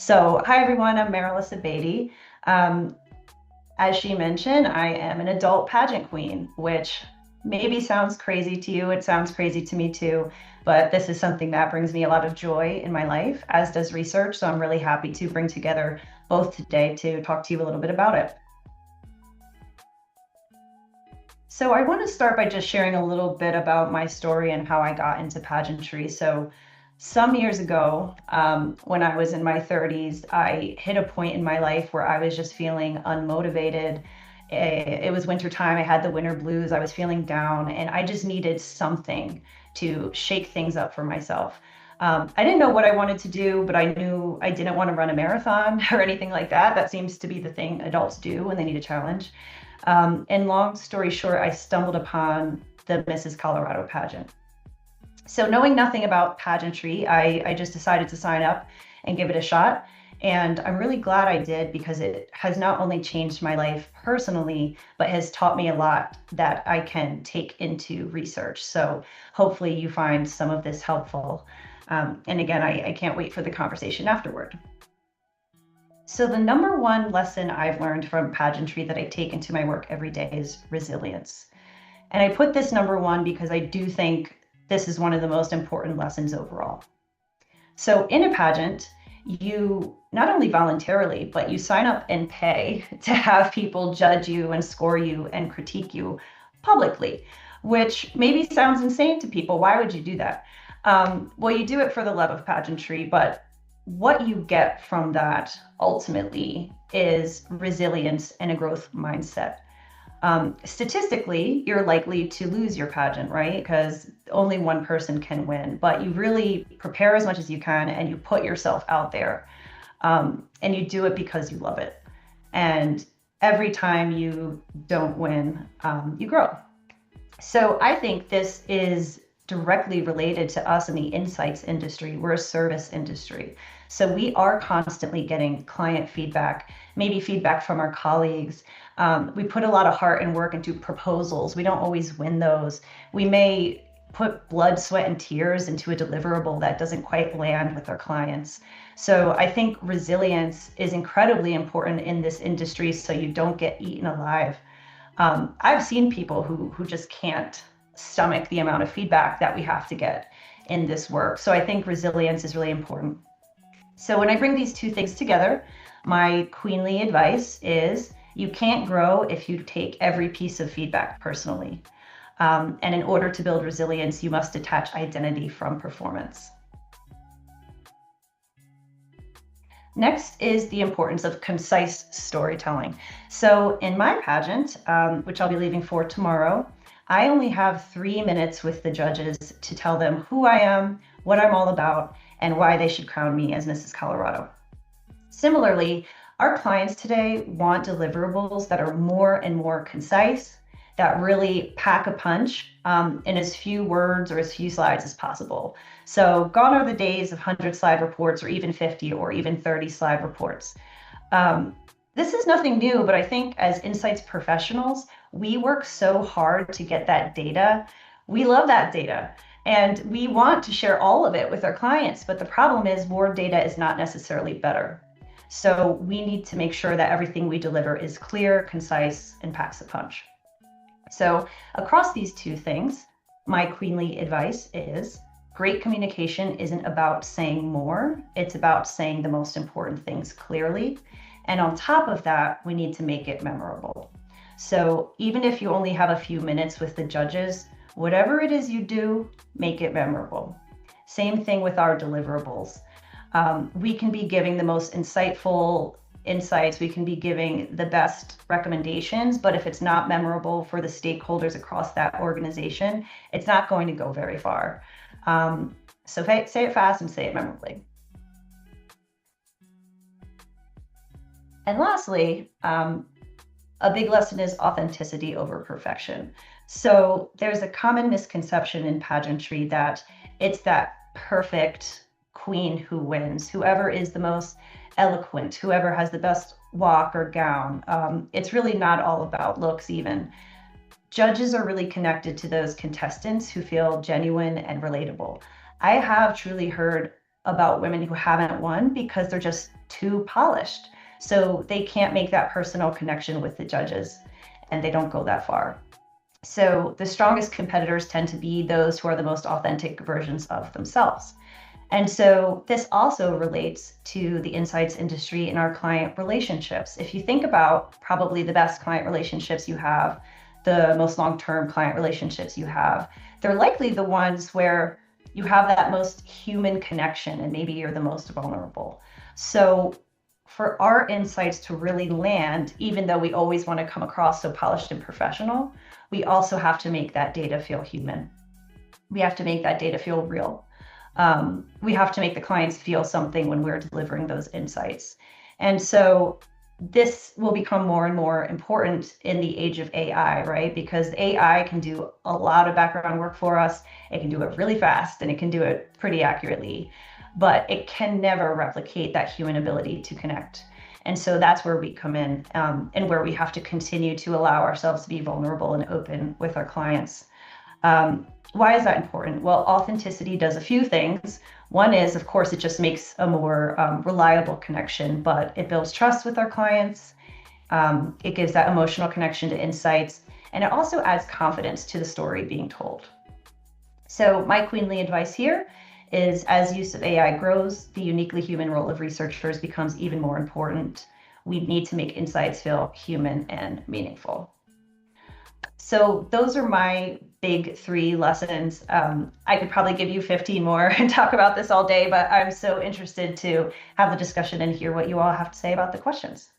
So, hi everyone, I'm Marilisa Beatty. Um, as she mentioned, I am an adult pageant queen, which maybe sounds crazy to you. It sounds crazy to me too, but this is something that brings me a lot of joy in my life, as does research. So, I'm really happy to bring together both today to talk to you a little bit about it. So, I want to start by just sharing a little bit about my story and how I got into pageantry. So, some years ago, when I was in my 30s, I hit a point in my life where I was just feeling unmotivated. It was winter time. I had the winter blues. I was feeling down, and I just needed something to shake things up for myself. I didn't know what I wanted to do, but I knew I didn't want to run a marathon or anything like that. That seems to be the thing adults do when they need a challenge. And long story short, I stumbled upon the Mrs. Colorado pageant. So knowing nothing about pageantry, I just decided to sign up and give it a shot. And I'm really glad I did because it has not only changed my life personally, but has taught me a lot that I can take into research. So hopefully you find some of this helpful. And again, I can't wait for the conversation afterward. So the number one lesson I've learned from pageantry that I take into my work every day is resilience. And I put this number one because I do think this is one of the most important lessons overall. So in a pageant, you not only voluntarily, but you sign up and pay to have people judge you and score you and critique you publicly, which maybe sounds insane to people. Why would you do that? Well, you do it for the love of pageantry, but what you get from that ultimately is resilience and a growth mindset. Statistically, you're likely to lose your pageant, right? Because only one person can win, but you really prepare as much as you can and you put yourself out there. And you do it because you love it. And every time you don't win, you grow. So I think this is directly related to us in the insights industry. We're a service industry. So we are constantly getting client feedback, maybe feedback from our colleagues. We put a lot of heart and work into proposals. We don't always win those. We may put blood, sweat, and tears into a deliverable that doesn't quite land with our clients. So I think resilience is incredibly important in this industry so you don't get eaten alive. I've seen people who just can't stomach the amount of feedback that we have to get in this work. So I think resilience is really important. So when I bring these two things together, my queenly advice is you can't grow if you take every piece of feedback personally. And in order to build resilience, you must detach identity from performance. Next is the importance of concise storytelling. So in my pageant, which I'll be leaving for tomorrow, I only have 3 minutes with the judges to tell them who I am, what I'm all about, and why they should crown me as Mrs. Colorado. Similarly, our clients today want deliverables that are more and more concise, that really pack a punch in as few words or as few slides as possible. So gone are the days of 100 slide reports or even 50 or even 30 slide reports. This is nothing new, but I think as insights professionals, we work so hard to get that data. We love that data and we want to share all of it with our clients, but the problem is more data is not necessarily better. So we need to make sure that everything we deliver is clear, concise, and packs a punch. So across these two things, my queenly advice is great communication isn't about saying more, it's about saying the most important things clearly. And on top of that, we need to make it memorable. So even if you only have a few minutes with the judges, whatever it is you do, make it memorable. Same thing with our deliverables. We can be giving the most insightful insights, we can be giving the best recommendations, but if it's not memorable for the stakeholders across that organization, it's not going to go very far. So say it fast and say it memorably. And lastly, a big lesson is authenticity over perfection. So there's a common misconception in pageantry that it's that perfect queen who wins, whoever is the most eloquent, whoever has the best walk or gown. It's really not all about looks even. Judges are really connected to those contestants who feel genuine and relatable. I have truly heard about women who haven't won because they're just too polished. So they can't make that personal connection with the judges, and they don't go that far. So the strongest competitors tend to be those who are the most authentic versions of themselves. And so this also relates to the insights industry and our client relationships. If you think about probably the best client relationships you have, the most long-term client relationships you have, they're likely the ones where you have that most human connection and maybe you're the most vulnerable. So for our insights to really land, even though we always want to come across so polished and professional, we also have to make that data feel human. We have to make that data feel real. We have to make the clients feel something when we're delivering those insights. And so this will become more and more important in the age of AI, right? Because AI can do a lot of background work for us. It can do it really fast and it can do it pretty accurately, but it can never replicate that human ability to connect. And so that's where we come in, and where we have to continue to allow ourselves to be vulnerable and open with our clients. Why is that important? Well, authenticity does a few things. One is, of course, it just makes a more reliable connection, but it builds trust with our clients. It gives that emotional connection to insights, and it also adds confidence to the story being told. So my queenly advice here is, as use of AI grows, the uniquely human role of researchers becomes even more important. We need to make insights feel human and meaningful. So those are my big 3 lessons. I could probably give you 15 more and talk about this all day, but I'm so interested to have the discussion and hear what you all have to say about the questions.